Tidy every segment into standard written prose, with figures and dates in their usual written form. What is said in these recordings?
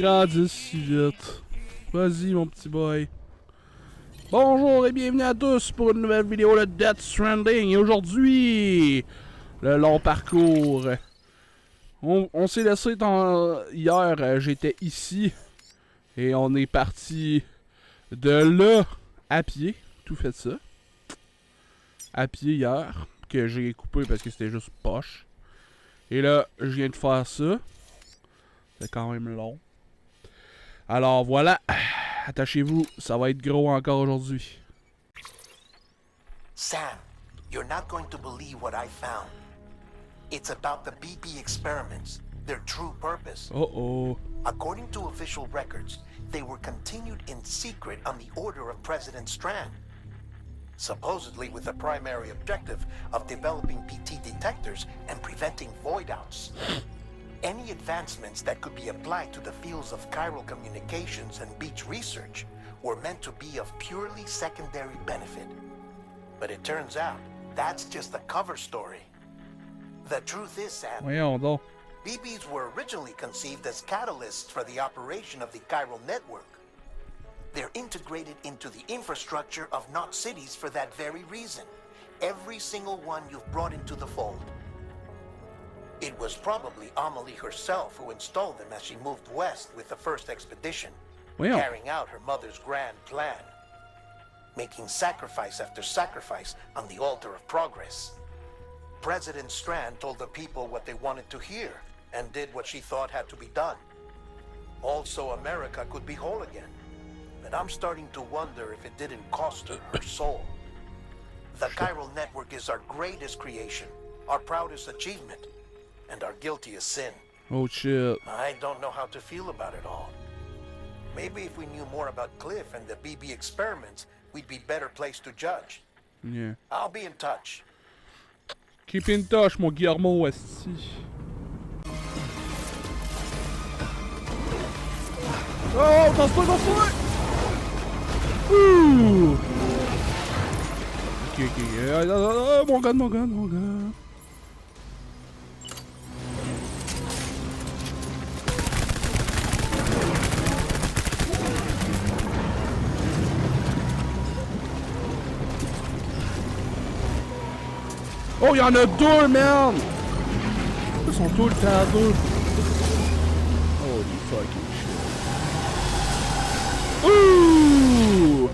grandisse si vite. Vas-y, mon petit boy. Bonjour et bienvenue à tous pour une nouvelle vidéo de Death Stranding. Et aujourd'hui, le long parcours. On s'est laissé hier, j'étais ici. Et on est parti de là à pied. Tout fait ça. À pied hier. Que j'ai coupé parce que c'était juste poche. Et là, je viens de faire ça. C'est quand même long. Alors voilà. Attachez-vous, ça va être gros encore aujourd'hui. Sam, you're not going to believe what I found. It's about the BB experiments, their true purpose. Uh-oh. According to official records, they were continued in secret on the order of President Strand. Supposedly with the primary objective of developing BT detectors and preventing void-outs. Any advancements that could be applied to the fields of chiral communications and beach research were meant to be of purely secondary benefit. But it turns out, that's just a cover story. The truth is, Sam, Voyons donc. BBs were originally conceived as catalysts for the operation of the chiral network. They're integrated into the infrastructure of not cities for that very reason. Every single one you've brought into the fold. It was probably Amelie herself who installed them as she moved west with the first expedition, Voyons. carrying out her mother's grand plan, making sacrifice after sacrifice on the altar of progress. President Strand told the people what they wanted to hear and did what she thought had to be done. Also, America could be whole again. But I'm starting to wonder if it didn't cost her her soul. The chiral network is our greatest creation, our proudest achievement, and our guiltiest sin. Oh shit. I don't know how to feel about it all. Maybe if we knew more about Cliff and the BB experiments, we'd be better placed to judge. Yeah. I'll be in touch. Keep in touch, mon Guillermo, esti. Oh, danse-toi! Ouh! Ok. Mon gun. Oh, y'en a deux, man! Ils sont tout le temps deux. Holy fucking shit. Ouh!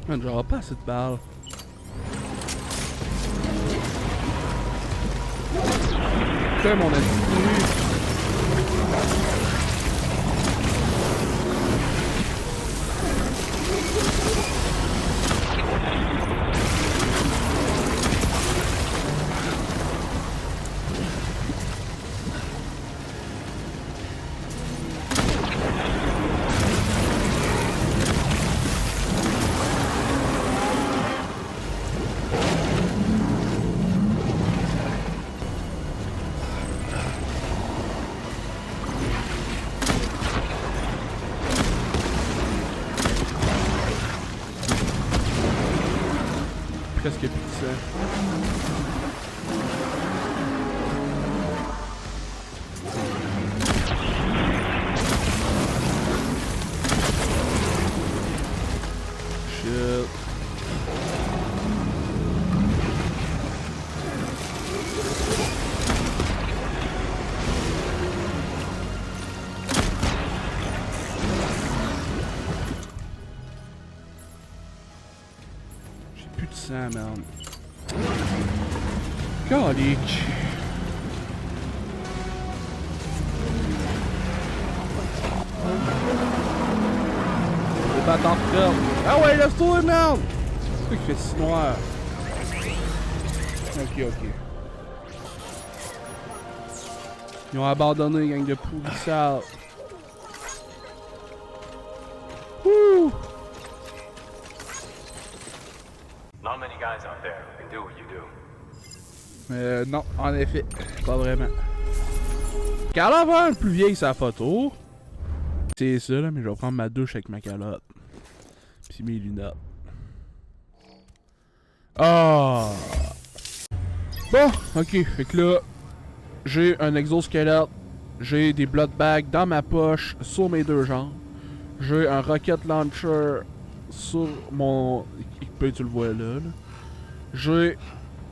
Man, j'aurai pas assez de balles. Putain, mon esti. Presque plus de sang. Shit. J'ai plus de sang, man. Calique. Les bâtards fermes. Ah ouais, laisse-toi, merde! C'est quoi qui fait si noir? Ok. Ils ont abandonné, gang de pourrissards. not many guys out there who can do what you do. Non, en effet, pas vraiment. Qu'elle a l'air un peu vieille sa photo. C'est ça, là, mais je vais prendre ma douche avec ma calotte. Puis mes lunettes. Ah! Bon, ok, fait que là, j'ai un exosquelette, j'ai des blood bags dans ma poche, sur mes deux jambes. J'ai un rocket launcher sur mon... Tu le vois là. J'ai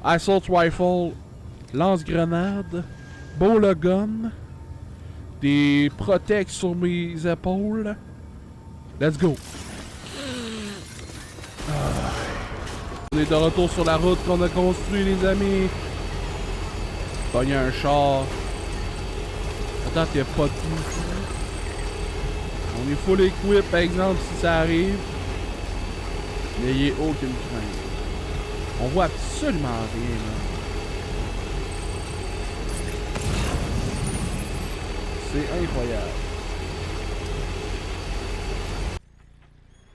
assault rifle, lance-grenade, bowler gun, des protects sur mes épaules. Let's go! On est de retour sur la route qu'on a construit, les amis. Pogner un char. Attends, t'es pas tout. On est full equip, par exemple, si ça arrive. N'ayez aucune crainte. On voit absolument rien, là. C'est incroyable.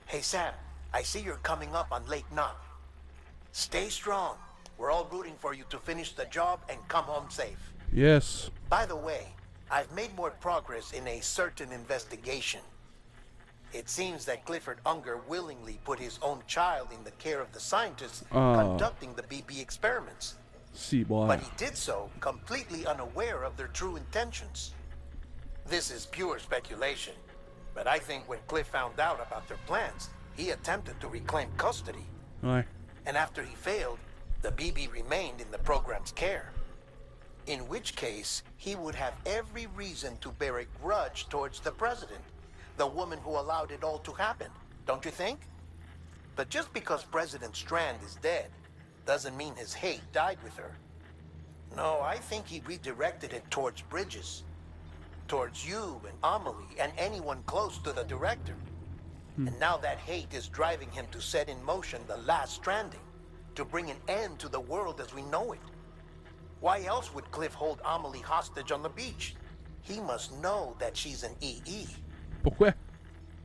Hey Sam, I see you're coming up on Lake Knot. Stay strong. We're all rooting for you to finish the job and come home safe. Yes. By the way, I've made more progress in a certain investigation. It seems that Clifford Unger willingly put his own child in the care of the scientists conducting the BB experiments. Si, boy. But he did so completely unaware of their true intentions. This is pure speculation, but I think when Cliff found out about their plans, he attempted to reclaim custody. Ouais. And after he failed, the BB remained in the program's care. In which case, he would have every reason to bear a grudge towards the president, the woman who allowed it all to happen, don't you think? But just because President Strand is dead, doesn't mean his hate died with her. No, I think he redirected it towards Bridges, towards you and Amelie and anyone close to the director. And now that hate is driving him to set in motion the last Stranding, to bring an end to the world as we know it. Why else would Cliff hold Amelie hostage on the beach? He must know that she's an EE. Pourquoi?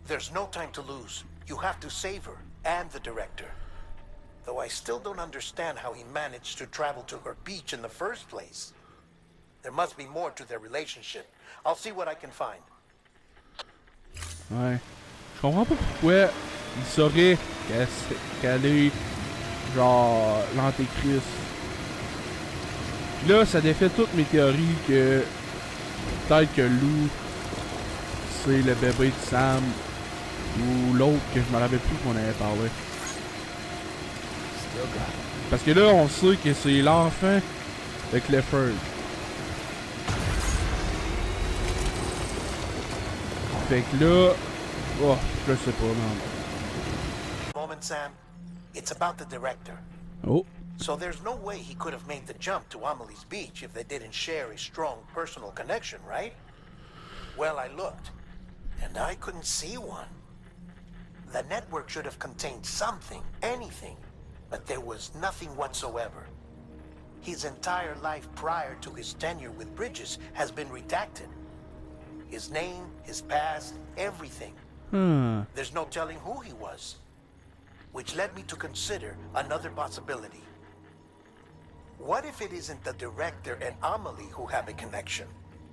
There's no time to lose. You have to save her and the director. Though I still don't understand how he managed to travel to her beach in the first place. There must be more to their relationship. I'll see what I can find. Ouais. Je comprends pas pourquoi il saurait qu'elle est genre l'antéchrist. Puis là, ça défait toutes mes théories que peut-être que Lou c'est le bébé de Sam ou l'autre que je me rappelle plus qu'on avait parlé. Parce que là, on sait que c'est l'enfant de Clifford. Fait que là, oh, je sais pas, non. Moment, Sam. It's about the director. Oh. So there's no way he could have made the jump to Amelie's beach if they didn't share a strong personal connection, right? Well, I looked, and I couldn't see one. The network should have contained something, anything, but there was nothing whatsoever. His entire life prior to his tenure with Bridges has been redacted. His name, his past, everything. There's no telling who he was. Which led me to consider another possibility. What if it isn't the director and Amelie who have a connection,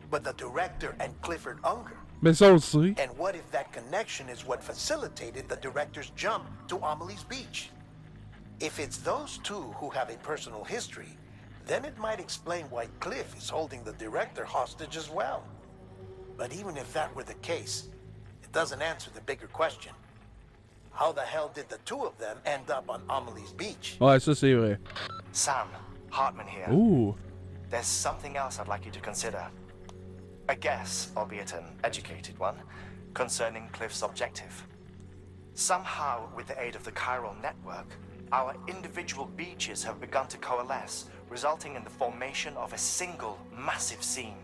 but the director and Clifford Unger? Mais ça aussi. And what if that connection is what facilitated the director's jump to Amelie's beach? If it's those two who have a personal history, then it might explain why Cliff is holding the director hostage as well. But even if that were the case, it doesn't answer the bigger question. How the hell did the two of them end up on Amelie's beach? Ouais, ça c'est vrai. Sam, Hartman here. Ooh. There's something else I'd like you to consider. A guess, albeit an educated one, concerning Cliff's objective. Somehow, with the aid of the chiral network, our individual beaches have begun to coalesce, resulting in the formation of a single massive seam.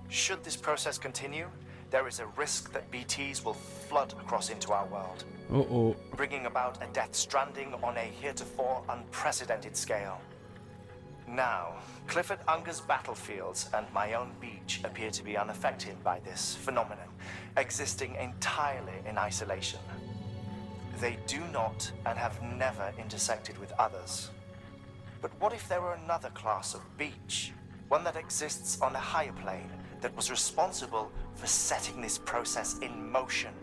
Should this process continue, there is a risk that BTs will flood across into our world, bringing about a death stranding on a heretofore unprecedented scale. Now, Clifford Unger's battlefields and my own beach appear to be unaffected by this phenomenon, existing entirely in isolation. They do not and have never intersected with others. But what if there were another class of beach? One that exists on a higher plane that was responsible for setting this process in motion?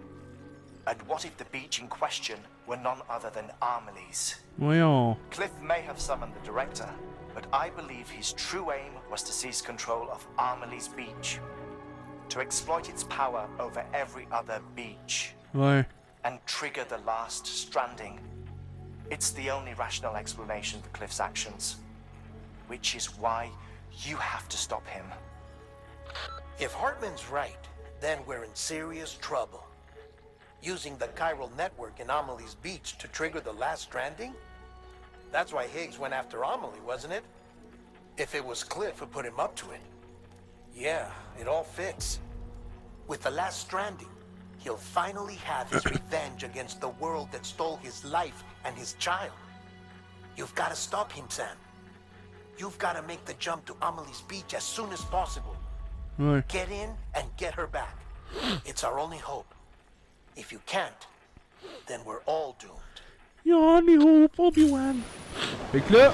And what if the beach in question were none other than Amelie's? Voyons. Cliff may have summoned the director, but I believe his true aim was to seize control of Amelie's beach, to exploit its power over every other beach, Ouais. and trigger the last stranding. It's the only rational explanation for Cliff's actions, which is why you have to stop him. If Hartman's right, then we're in serious trouble. Using the chiral network in Amelie's beach to trigger the last stranding? That's why Higgs went after Amelie, wasn't it? If it was Cliff who put him up to it. Yeah, it all fits. With the last stranding, he'll finally have his revenge against the world that stole his life and his child. You've got to stop him, Sam. You've got to make the jump to Amelie's beach as soon as possible. Ouais. Get in and get her back. It's our only hope. If you can't, then we're all doomed. Y'a only hope, Obi-Wan. Fait que là,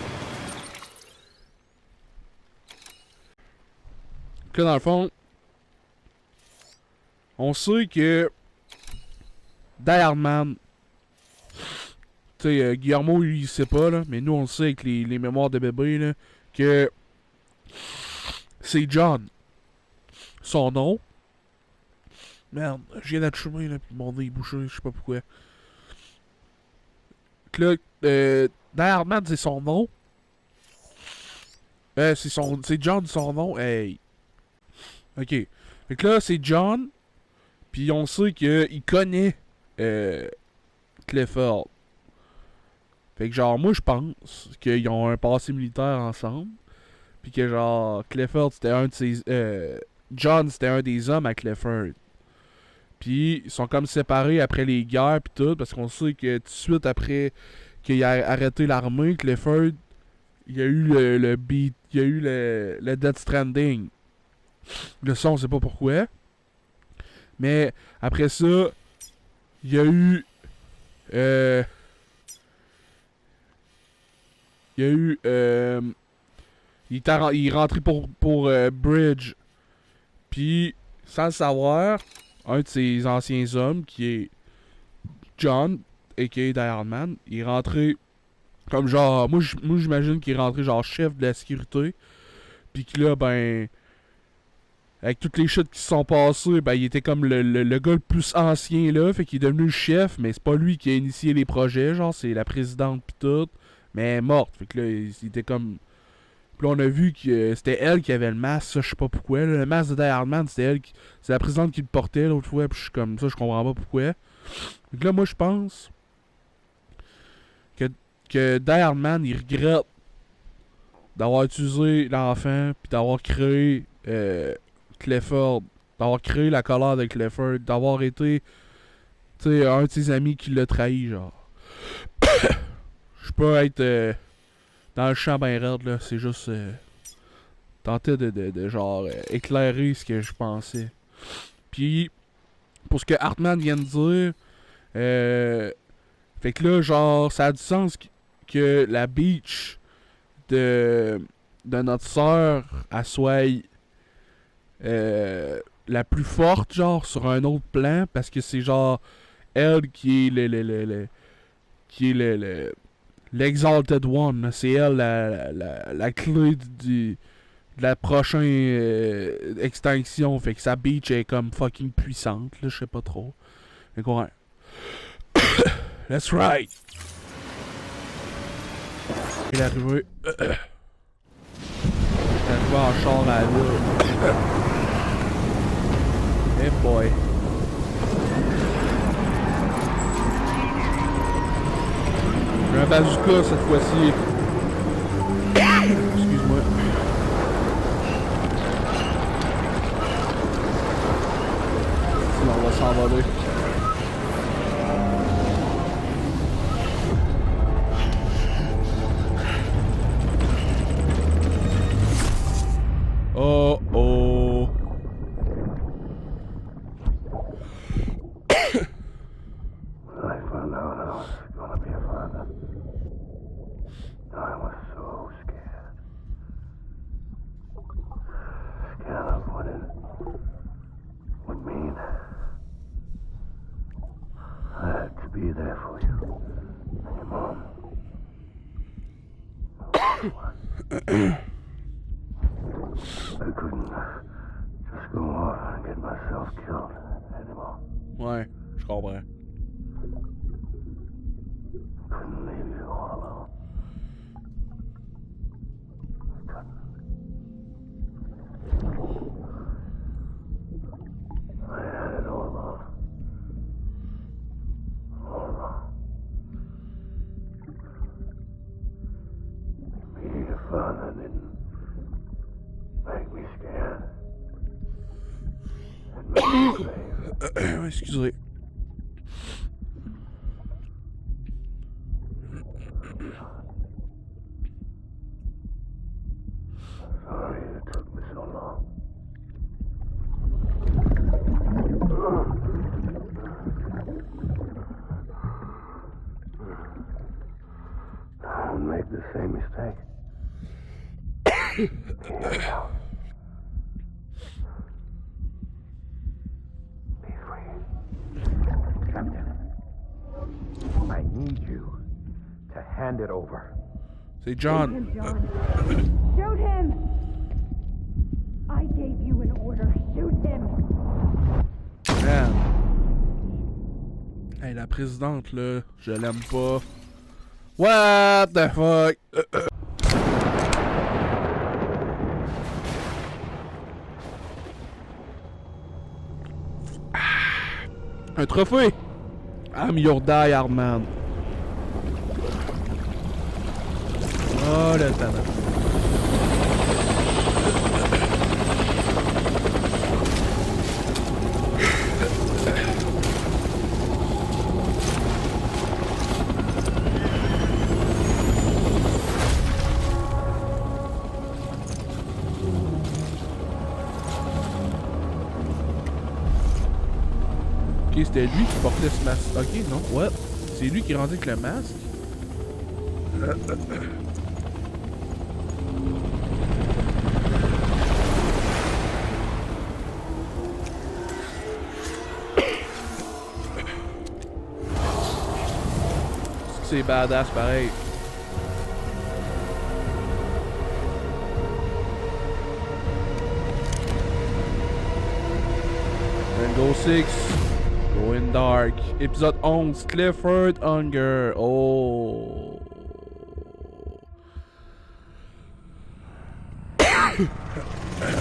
dans le fond, on sait que Die Hard Man, tu sais, Guillermo, lui, il sait pas, là, mais nous, on le sait avec les mémoires de bébé, là, que c'est John. Son nom. Merde, je viens d'être chumé, là, pis mon nez est bouché, je sais pas pourquoi. Que là, Die Hard Man, c'est son nom. C'est John, son nom. Hey. Ok. Fait que là, c'est John. Puis on sait qu'il connaît Clifford. Fait que genre, moi je pense qu'ils ont un passé militaire ensemble. Puis que genre, Clifford c'était un de ses. John c'était un des hommes à Clifford. Puis ils sont comme séparés après les guerres pis tout. Parce qu'on sait que tout de suite après qu'il a arrêté l'armée, Clifford, il y a eu le beat. Il y a eu le Death Stranding. Le son, on sait pas pourquoi. Mais après ça, il y a eu. Il est rentré pour Bridge. Puis, sans le savoir, un de ses anciens hommes, qui est John, a.k.a. Die Hard Man, il est rentré comme genre. Moi j'imagine qu'il est rentré genre chef de la sécurité. Puis que là, ben. Avec toutes les shit qui se sont passées, ben il était comme le gars le plus ancien là, fait qu'il est devenu le chef, mais c'est pas lui qui a initié les projets, genre c'est la présidente pis tout, mais elle est morte, fait que là il était comme... Puis là on a vu que c'était elle qui avait le masque, ça je sais pas pourquoi, là. Le masque de Die Hard Man c'était elle qui... C'est la présidente qui le portait l'autre fois, pis je suis comme ça, je comprends pas pourquoi. Fait que là moi je pense que Die Hard Man il regrette d'avoir utilisé l'enfant, pis d'avoir créé... Clifford, d'avoir créé la colère de Clifford, d'avoir été, tu sais, un de ses amis qui l'a trahi, genre. Je peux être dans le champ ben raide, là, c'est juste tenter de genre éclairer ce que je pensais. Puis, pour ce que Hartman vient de dire, fait que là, genre, ça a du sens que la beach de notre sœur, elle soit la plus forte, genre, sur un autre plan, parce que c'est genre elle qui est l'Exalted One, c'est elle la clé de la prochaine extinction, fait que sa beach est comme fucking puissante, là, je sais pas trop. Fait qu'on... That's right! Il est arrivé... Il est arrivé en char à l'eau. Hey boy. J'ai un bazooka cette fois-ci. Excuse-moi. Sinon on va s'envoler. Oh oh. I found out how be there for you. And your mom. I couldn't just go off and get myself killed anymore. Ouais, je comprends. Couldn't leave you all alone. I couldn't. I had it all wrong. All wrong. Being a father didn't make me scared. It made me brave. Excusez. Sorry it took me so long. Don't make the same mistake. Here now. Be free. Captain, I need you to hand it over. C'est John. Shoot him, John. Shoot him! I gave you an order. Shoot him! Man. Hey, la présidente, là, je l'aime pas. What the fuck? Un trophée! I'm your die-hard man. Oh, le talent. Ok, c'était lui qui portait ce masque. Ok, non, what? C'est lui qui rendait avec le masque? C'est badass pareil. Rainbow Six. Going Dark. Épisode 11. Clifford Hunger. Oh.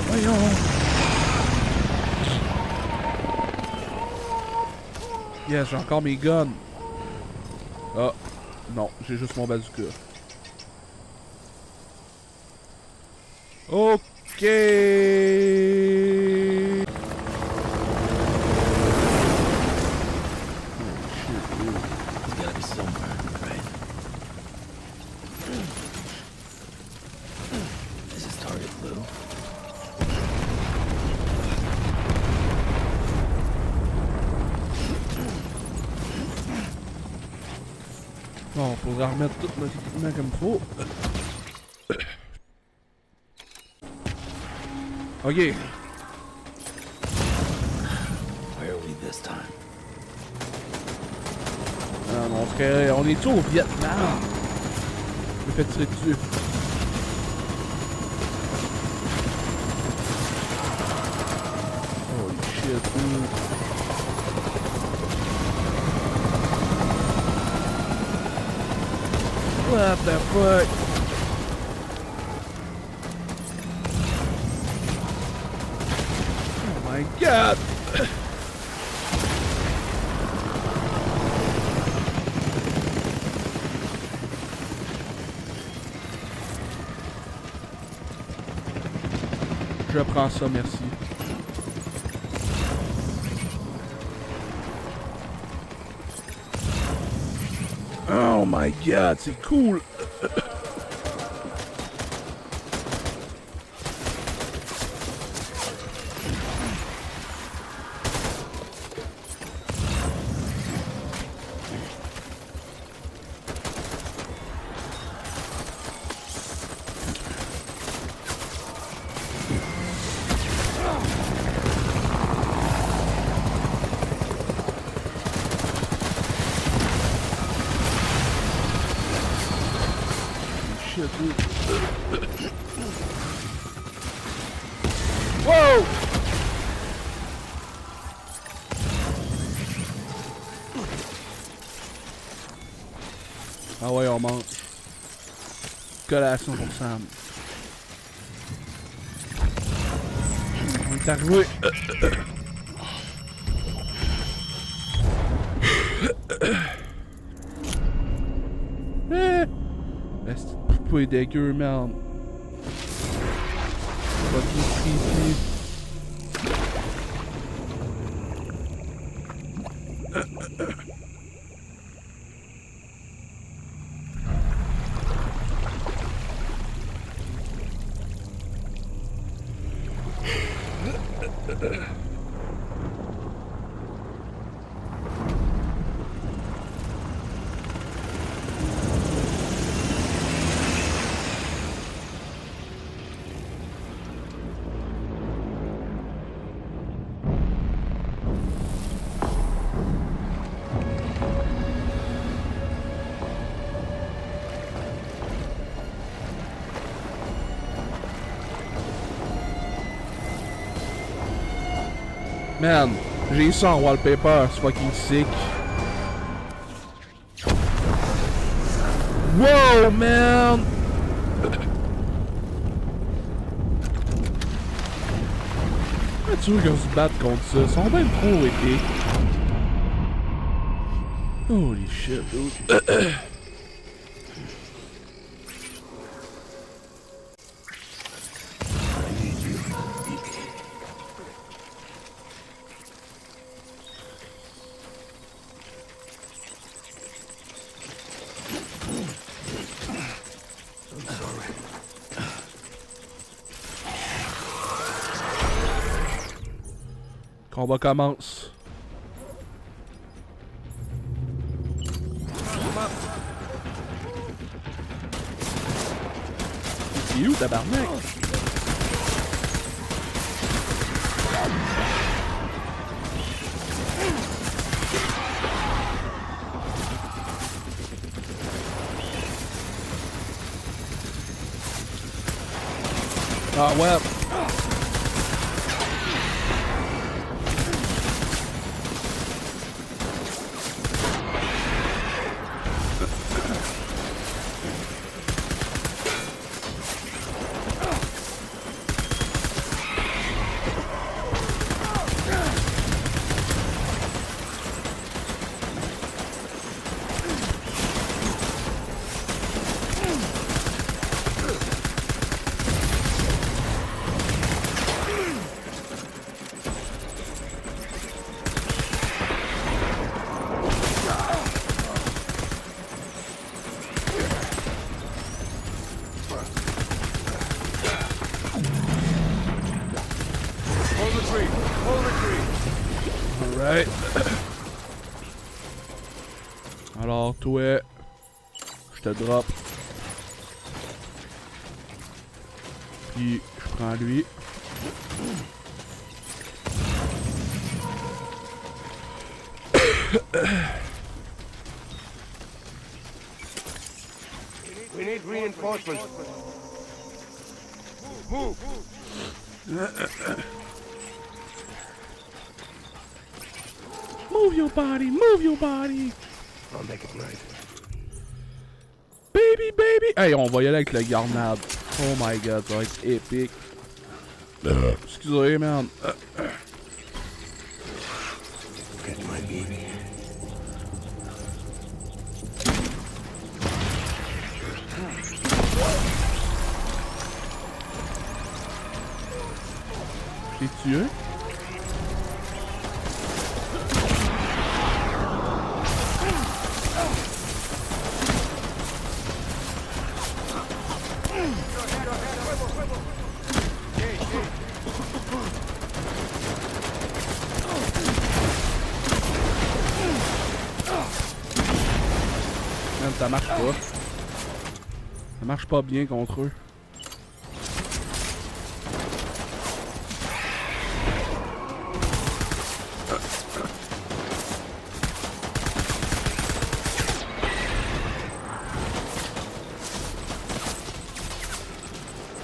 Voyons. Yes, j'ai encore mes guns. Ah. Non, j'ai juste mon bazooka. Ok. Gotta be somewhere, right? This is target blue. Bon, on pourra remettre tout notre équipement comme il faut. Ok. Where are we this time? Ah non, on est-tu au Vietnam? Je me fais tirer dessus. Holy shit, dude. What the fuck? Oh my god! Je prends ça, merci. Oh my god, c'est cool! shit, dude. Wow! Ah ouais, on mange. Collation pour Sam. On est arrivé. La petite poupée dégueu, merde. Fucking creepy. Man, j'ai ça en wallpaper, c'est fucking sick. Wow, man! Comment tu veux qu'on se batte contre ça? Ils sont bien trop épiques. Holy shit, dude. Combat commence. Il est où, tabarnak? Ah ouais. Alright. Alors, toi, je te drop. Puis, je prends lui. We need reinforcements. Move! Move your body, move your body. I'll make it right. Baby, baby. Hey, on va y aller avec le garnade. Oh my god, ça va être épique. Excusez, man. Get my baby. T'es tué? Ça marche pas. Ça marche pas bien contre eux.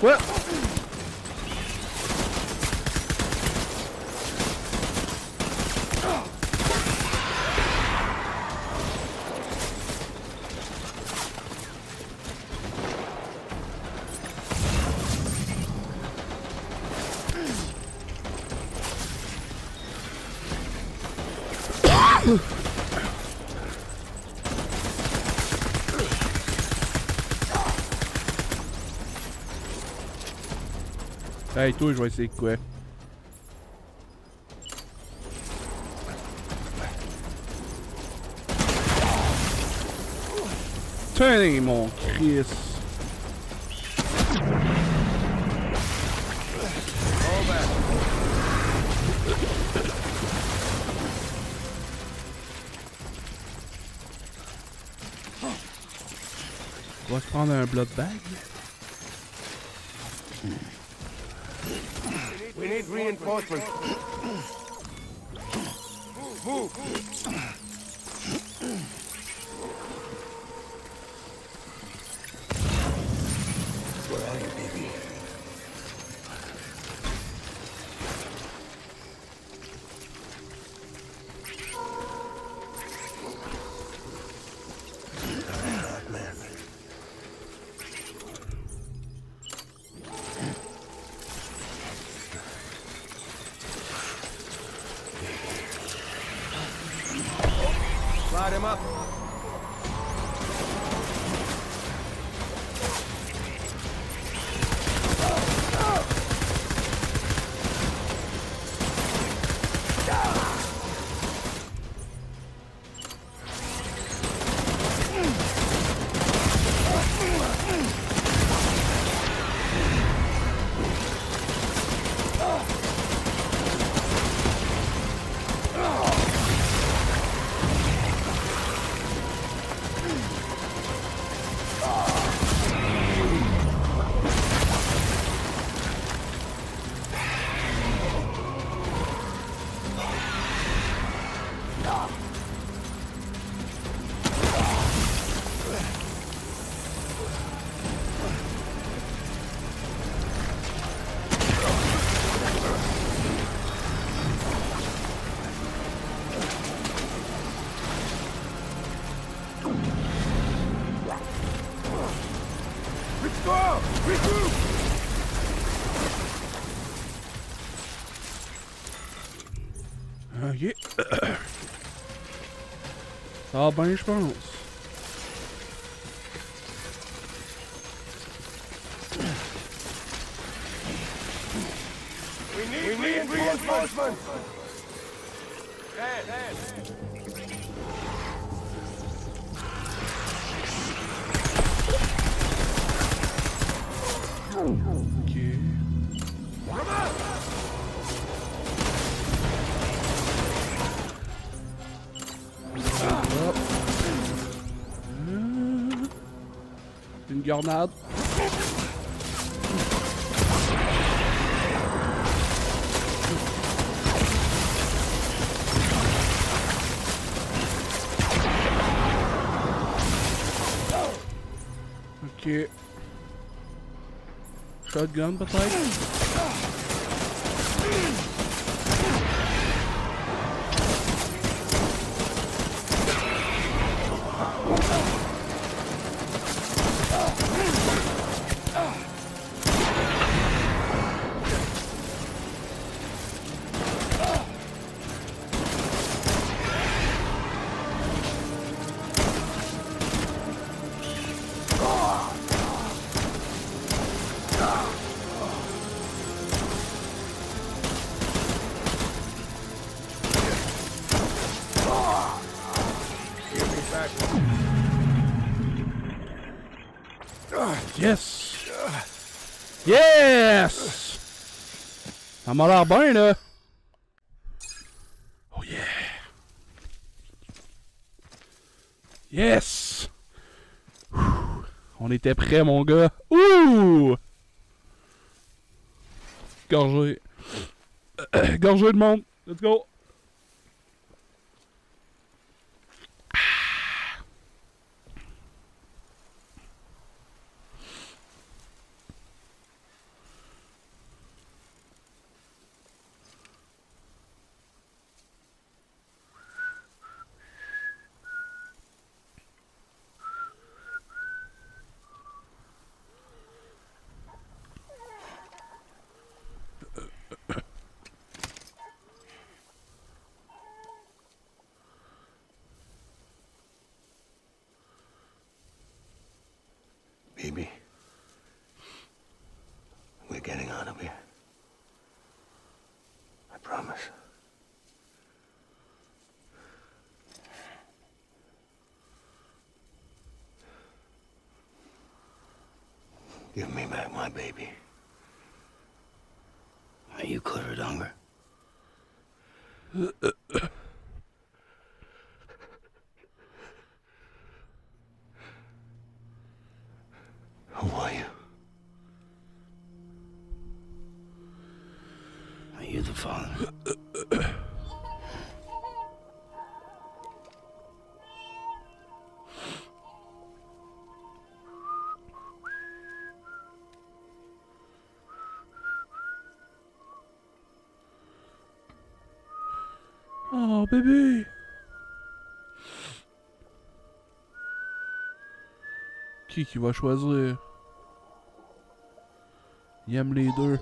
Quoi? Hey, toi, je vais essayer de quoi? Tenez, mon Chris! On va se prendre un blood bag. We need reinforcements. Move. Where are you, baby? Light him up. Ok. Ça va bien, je pense. We need reinforcements. Ok. Hop. Une grenade. Ok. Shotgun peut-être? Yes! Yes! Ça m'a l'air bien, là! Oh yeah! Yes! Ouh. On était prêts, mon gars! Ouh! Gorgé. Gorgé de monde! Let's go! baby. We're getting out of here. I promise. Give me back my baby. Are you clear of hunger? Who are you? Are you the father? Oh, bébé! Qui va choisir? Il aime les deux.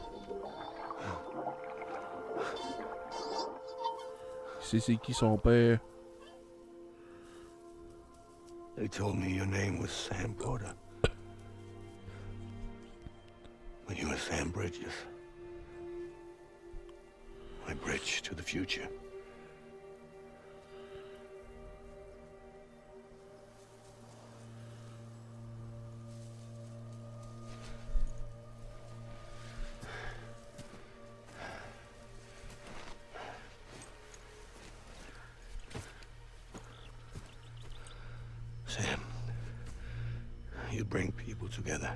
Il sait c'est qui son père. They told me your name was Sam Porter. But you were Sam Bridges. My bridge to the future. Sam, you bring people together.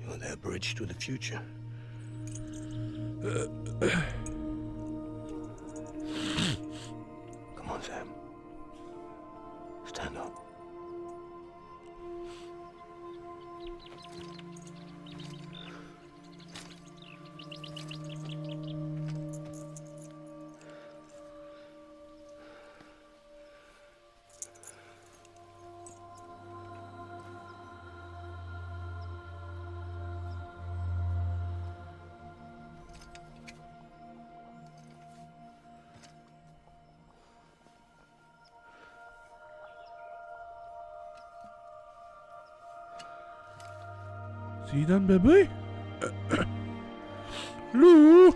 You're that bridge to the future. Come on, Sam. Stand up. Tu lui donnes bébé? Lou!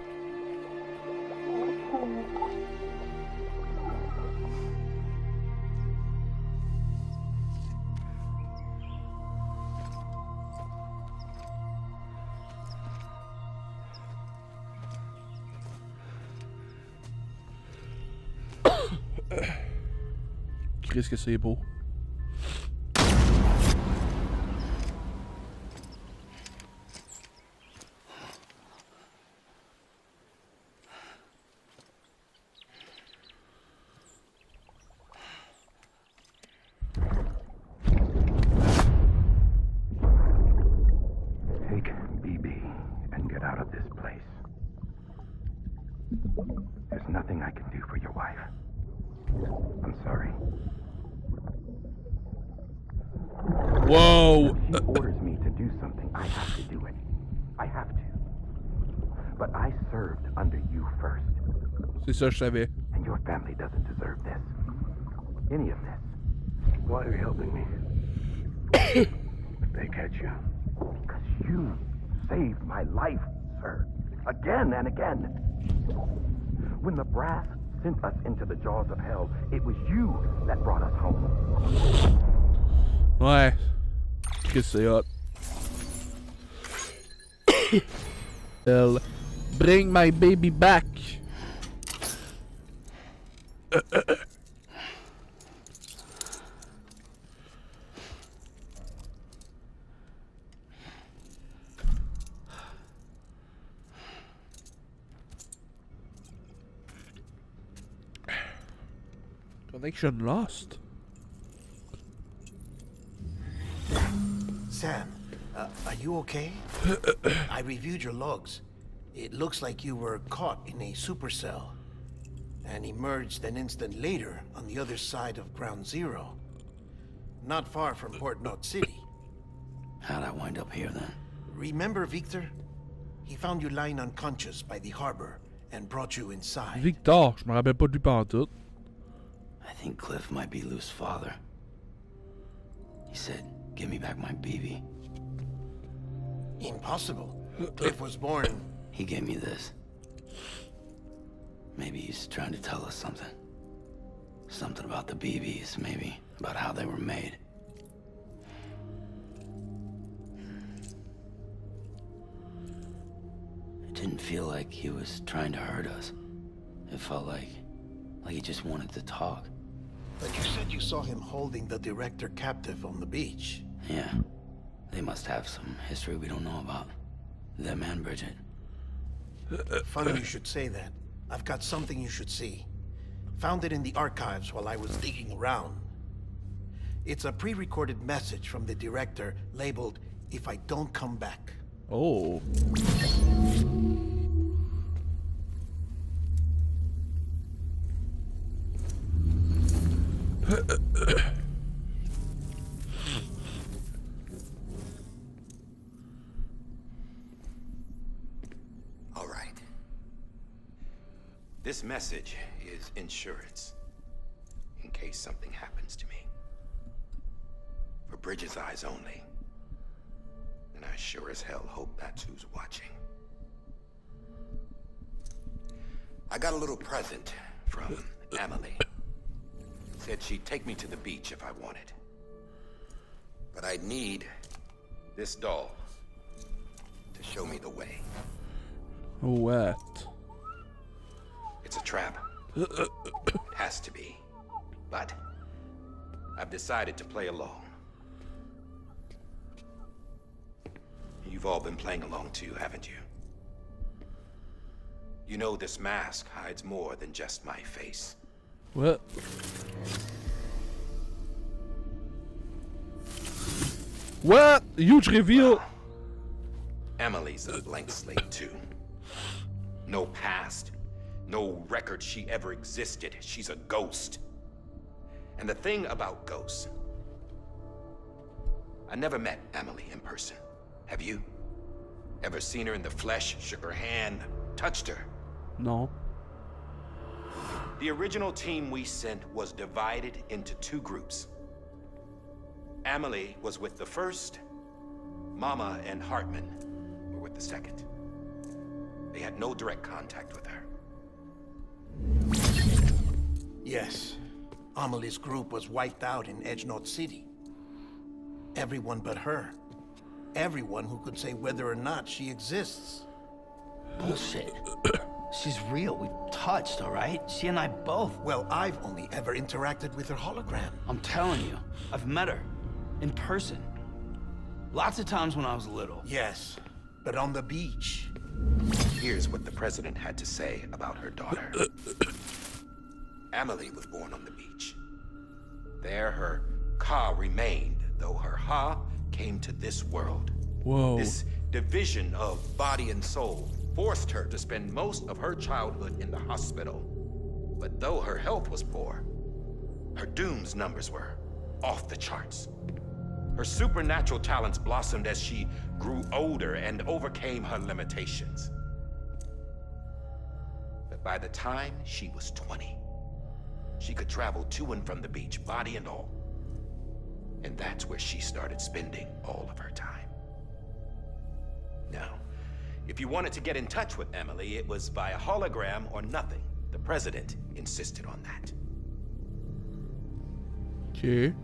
Qu'est-ce que c'est beau. Take BB and get out of this place. There's nothing I can do for your wife. I'm sorry. Whoa! If she orders me to do something, I have to do it. I have to. But I served under you first. C'est ça, je savais. And your family doesn't deserve this. Any of this. Why are you helping me? If they catch you. Because you saved my life, sir. Again and again. When the brass sent us into the jaws of hell, it was you that brought us home. Ouais. Qu'est-ce que c'est hot. Elle. Bring my baby back. Connection lost. Sam, are you okay? I reviewed your logs. It looks like you were caught in a supercell and emerged an instant later on the other side of Ground Zero. Not far from Port Knot City. How'd I wind up here then? Remember Victor? He found you lying unconscious by the harbor and brought you inside. Victor, je me rappelle pas de lui pantoute. I think Cliff might be Lou's father. He said, give me back my BB. Impossible. Cliff was born. He gave me this. Maybe he's trying to tell us something. Something about the BBs, maybe. About how they were made. It didn't feel like he was trying to hurt us. It felt like he just wanted to talk. But you said you saw him holding the director captive on the beach. Yeah. They must have some history we don't know about. Them and Bridget. Funny you should say that. I've got something you should see. Found it in the archives while I was digging around. It's a pre-recorded message from the director labeled, "If I don't come back." Oh. All right. This message is insurance, in case something happens to me. For Bridget's eyes only. And I sure as hell hope that's who's watching. I got a little present from Emily. Said she'd take me to the beach if I wanted. But I'd need this doll to show me the way. What? It's a trap. Has to be. But I've decided to play along. You've all been playing along too, haven't you? You know this mask hides more than just my face. What? What? Huge reveal. Well, Emily's a blank slate too. No past, no record she ever existed. She's a ghost. And the thing about ghosts, I never met Emily in person. Have you? Ever seen her in the flesh, shook her hand, touched her? No. The original team we sent was divided into two groups. Emily was with the first. Mama and Hartman were with the second. They had no direct contact with her. Yes. Amelie's group was wiped out in Edge North City. Everyone but her. Everyone who could say whether or not she exists. Bullshit. She's real. We've touched, all right? She and I both. Well, I've only ever interacted with her hologram. I'm telling you, I've met her. In person. Lots of times when I was little. Yes, but on the beach. Here's what the president had to say about her daughter. Emily was born on the beach. There her Ka remained, though her Ha came to this world. Whoa. This division of body and soul forced her to spend most of her childhood in the hospital. But though her health was poor, her Doom's numbers were off the charts. Her supernatural talents blossomed as she grew older and overcame her limitations. But by the time she was 20, she could travel to and from the beach, body and all. And that's where she started spending all of her time. Now, if you wanted to get in touch with Emily, it was via hologram or nothing. The president insisted on that. Okay.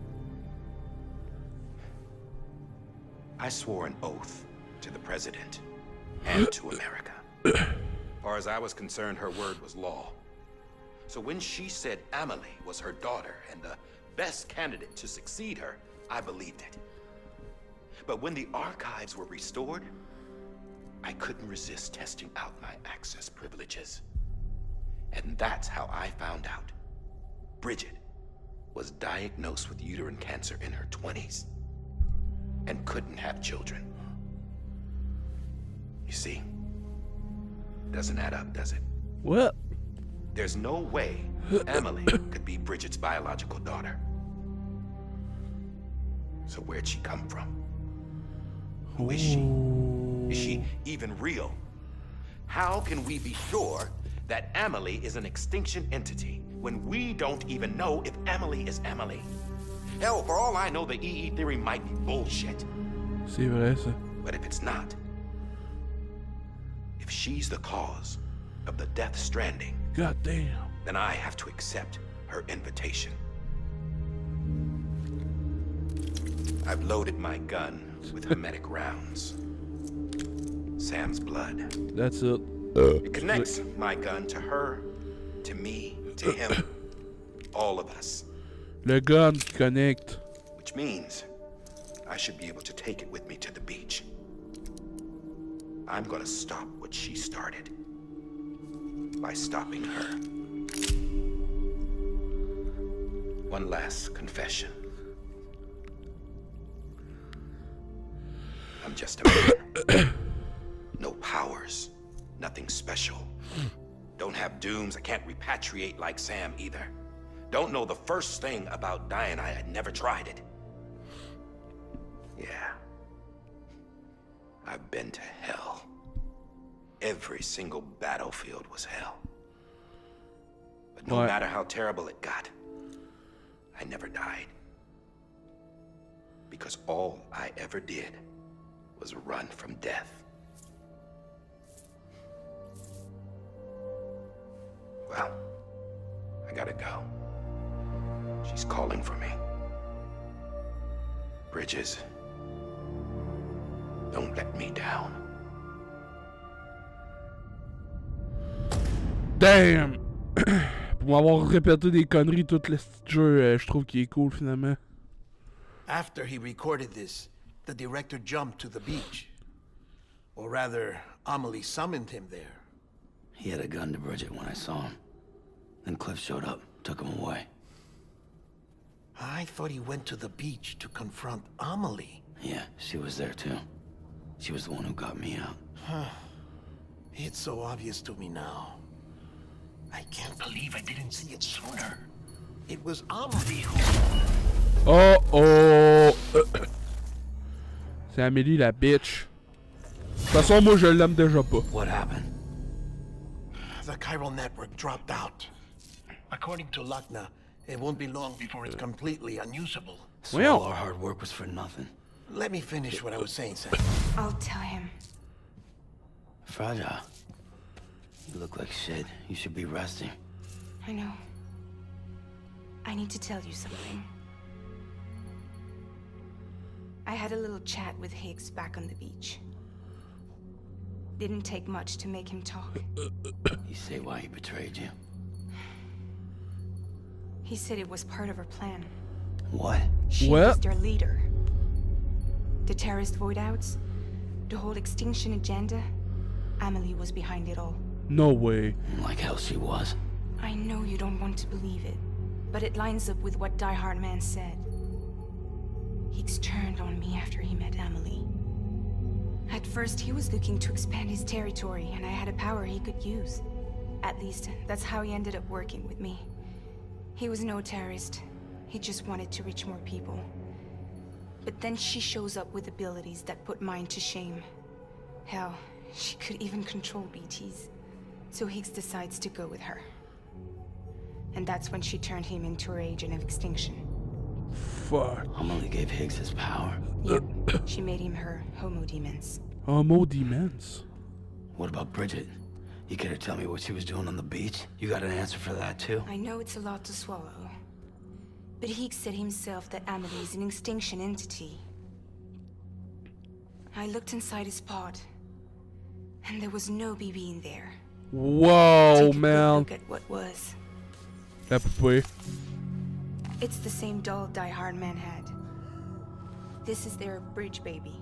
I swore an oath to the president and to America. As far as I was concerned, her word was law. So when she said Emily was her daughter and the best candidate to succeed her, I believed it. But when the archives were restored, I couldn't resist testing out my access privileges. And that's how I found out. Bridget was diagnosed with uterine cancer in her 20s and couldn't have children. You see, doesn't add up, does it? What? There's no way Emily could be Bridget's biological daughter. So where'd she come from? Who is she? Is she even real? How can we be sure that Emily is an extinction entity when we don't even know if Emily is Emily? Hell, for all I know, the EE theory might be bullshit. C'est vrai, ça. But if it's not, if she's the cause of the death stranding, God damn. then I have to accept her invitation. I've loaded my gun with hermetic rounds. Sam's blood. That's it. It connects my gun to her, to me, to him, all of us. Le gun qui connecte. Which means I should be able to take it with me to the beach. I'm gonna stop what she started by stopping her. One last confession. I'm just a man. No powers, nothing special. Don't have dooms, I can't repatriate like Sam either. Don't know the first thing about dying, I had never tried it. Yeah. I've been to hell. Every single battlefield was hell. But no matter how terrible it got, I never died. Because all I ever did was run from death. Well, I gotta go. She's calling for me. Bridges, don't let me down. Damn! Pour m'avoir répété des conneries tout le jeu, je trouve qu'il est cool finalement. After he recorded this, the director jumped to the beach. Or rather, Amelie summoned him there. He had a gun to Bridget when I saw him. Then Cliff showed up, took him away. I thought he went to the beach to confront Amelie. Yeah, she was there too. She was the one who got me out. It's so obvious to me now. I can't believe I didn't see it sooner. It was Amelie who... Oh oh! C'est Amélie la bitch. De toute façon, moi je l'aime déjà pas. What happened? The chiral network dropped out. According to Lachna, it won't be long before it's completely unusable. So Well. all our hard work was for nothing. Let me finish what I was saying, Sam. I'll tell him. Fragile. You look like shit. You should be resting. I know. I need to tell you something. I had a little chat with Higgs back on the beach. Didn't take much to make him talk. You say why he betrayed you? He said it was part of her plan. What? She What? was their leader. The terrorist voidouts, the whole extinction agenda, Amelie was behind it all. No way. Like hell she was. I know you don't want to believe it, but it lines up with what Die Hard Man said. Higgs turned on me after he met Amelie. At first, he was looking to expand his territory, and I had a power he could use. At least, that's how he ended up working with me. He was no terrorist. He just wanted to reach more people. But then she shows up with abilities that put mine to shame. Hell, she could even control BTs. So Higgs decides to go with her. And that's when she turned him into her agent of extinction. Fuck. Amelie gave Higgs his power. Yep, she made him her Homo Demons. Homo Demons. What about Bridget? You care to tell me what she was doing on the beach? You got an answer for that too? I know it's a lot to swallow. But Higgs said himself that Amelie is an extinction entity. I looked inside his pod, and there was no BB in there. Wow, Take a good man. look at what was. La poupée. It's the same doll Die Hard Man had. This is their bridge baby.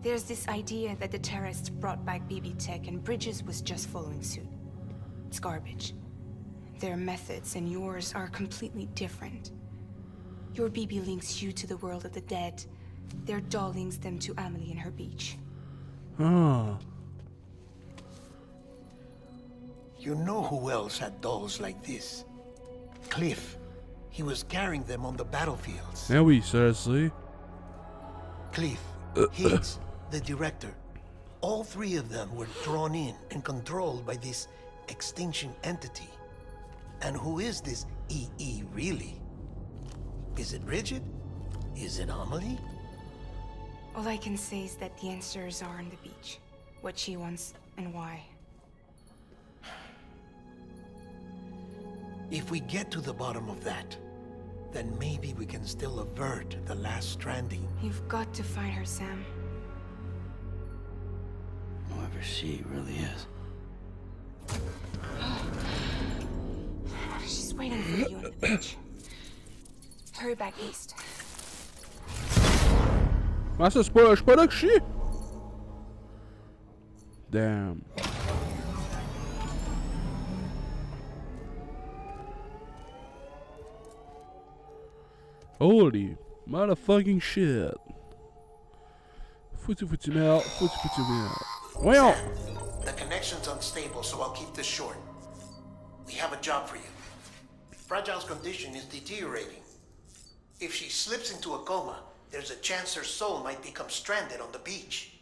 There's this idea that the terrorists brought back BB tech and Bridges was just following suit. It's garbage. Their methods and yours are completely different. Your BB links you to the world of the dead. Their doll links them to Amelie and her beach. Ah. You know who else had dolls like this? Cliff. He was carrying them on the battlefields. Eh oui, ça je sais. Cliff, Higgs, the director. All three of them were drawn in and controlled by this extinction entity. And who is this EE really? Is it rigid? Is it Amelie? All I can say is that the answers are on the beach. What she wants and why. If we get to the bottom of that, then maybe we can still avert the last stranding. You've got to find her, Sam. Whoever she really is. She's waiting for you on the beach. Hurry back east. Ah, ça, c'est pas là que je suis. Damn. Holy motherfucking shit. Foutu merde, foutu merde. Voyons! The connection's unstable, so I'll keep this short. We have a job for you. Fragile's condition is deteriorating. If she slips into a coma, there's a chance her soul might become stranded on the beach.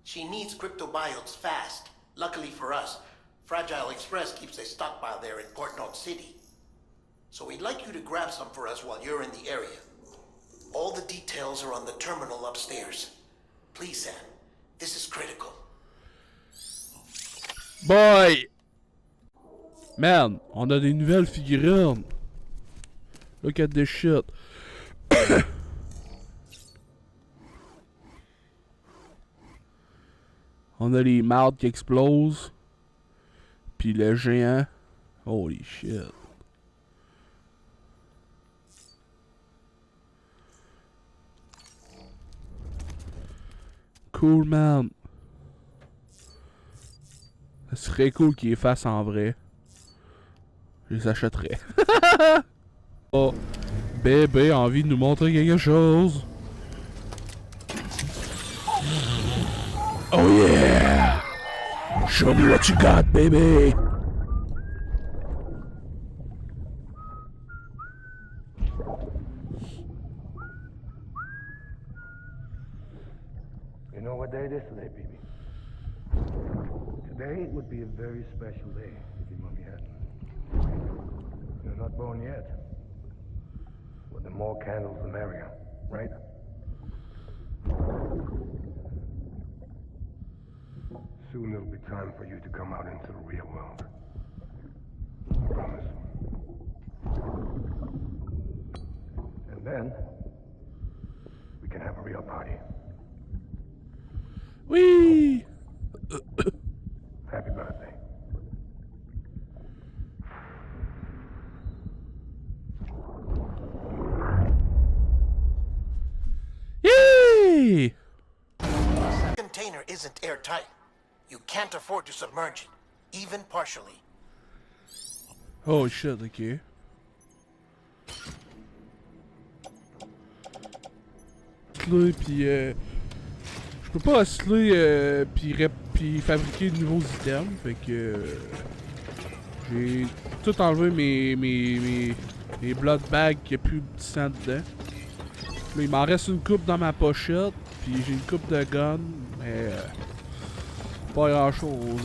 She needs cryptobiotes fast. Luckily for us, Fragile Express keeps a stockpile there in Port North City. So we'd like you to grab some for us while you're in the area. All the details are on the terminal upstairs. Please, Sam, this is critical. Boy! Man, on a des nouvelles figurines. Look at this shit. On a les mardes qui explosent. Puis le géant. Holy shit. Cool, man. Ça serait cool qu'il les fasse en vrai. Je les achèterais. Oh, bébé a envie de nous montrer quelque chose. Oh yeah! Show me what you got, baby! You know what day it is today, baby? Today would be a very special day if your mommy hadn't. You're not born yet. But the more candles, the merrier, right? Soon it'll be time for you to come out into the real world. I promise. And then, we can have a real party. Whee! Happy birthday. Yay! The container isn't airtight. You can't afford to submerge it, even partially. Oh shit, ok. Puis je peux pas osciller puis fabriquer de nouveaux items, fait que j'ai tout enlevé mes blood bags qui a plus de sang dedans. Là, il m'en reste une coupe dans ma pochette, puis j'ai une coupe de gun, mais pas grand chose.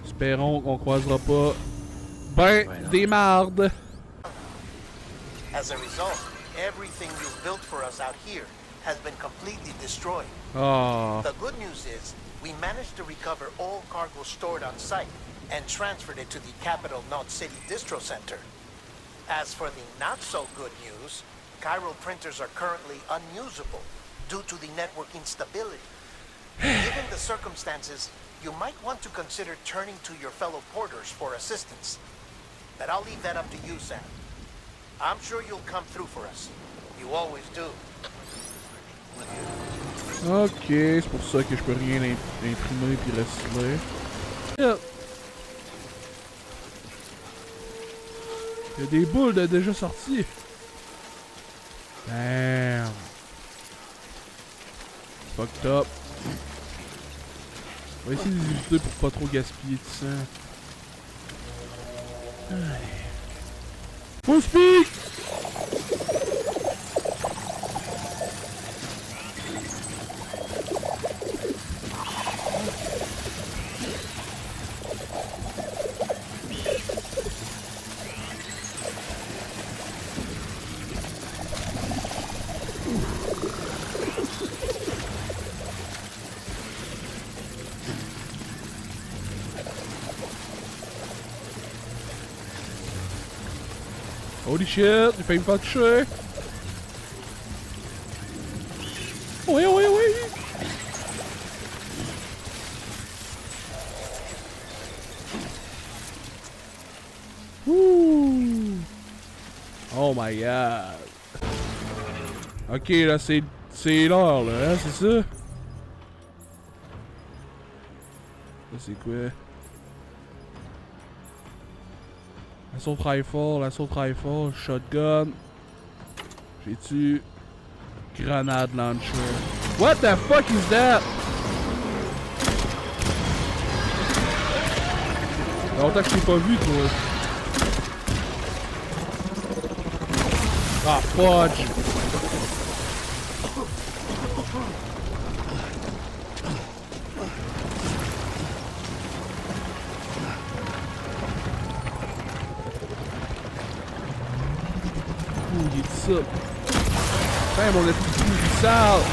Espérons qu'on croisera pas des mardes. As a result, everything you've built for us out here has been completely destroyed. Ah. The good news is, we managed to recover all cargo stored on site and transferred it to the Capital North City Distro Center. As for the not-so-good news, chiral printers are currently unusable due to the network instability. Given the circumstances, you might want to consider turning to your fellow porters for assistance. But I'll leave that up to you, Sam. I'm sure you'll come through for us. You always do. Ok, c'est pour ça que je peux rien imprimer puis recycler. Yeah. Il y a des boules de déjà sorties. Damn. Fucked up. On va essayer de les éviter pour pas trop gaspiller de sang. Full speed! Holy shit, il fait me pas toucher. Oui, oui, oui. Ouh. Oh my god. Ok, là, c'est l'heure, là, hein, c'est ça? Ça, c'est quoi? Assault rifle, shotgun. J'ai-tu... Grenade launcher. What the fuck is that? Longtemps que je t'ai pas vu, toi. Ah, fudge! Ouh, il est ça. Putain, mon petit coup, il sale!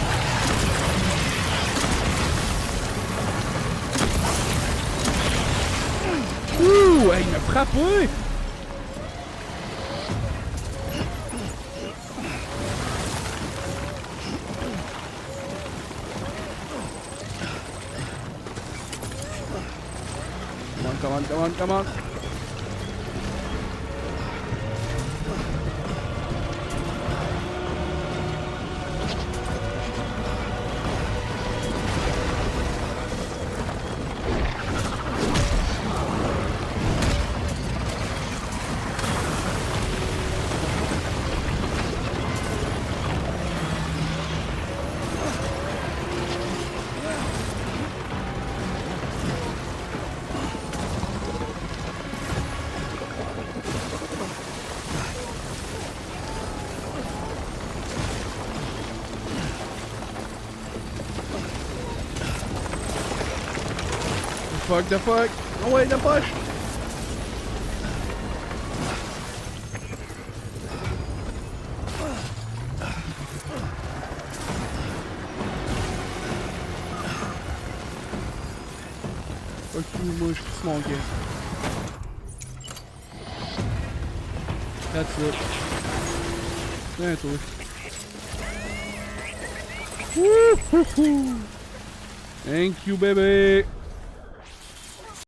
Ouh, hey, il m'a frappé! Come on. The fuck? Oh wait, the push! Fuck you, moi je pousse mon gars. That's it. Tiens, toi. Wouhouhou! Thank you, baby!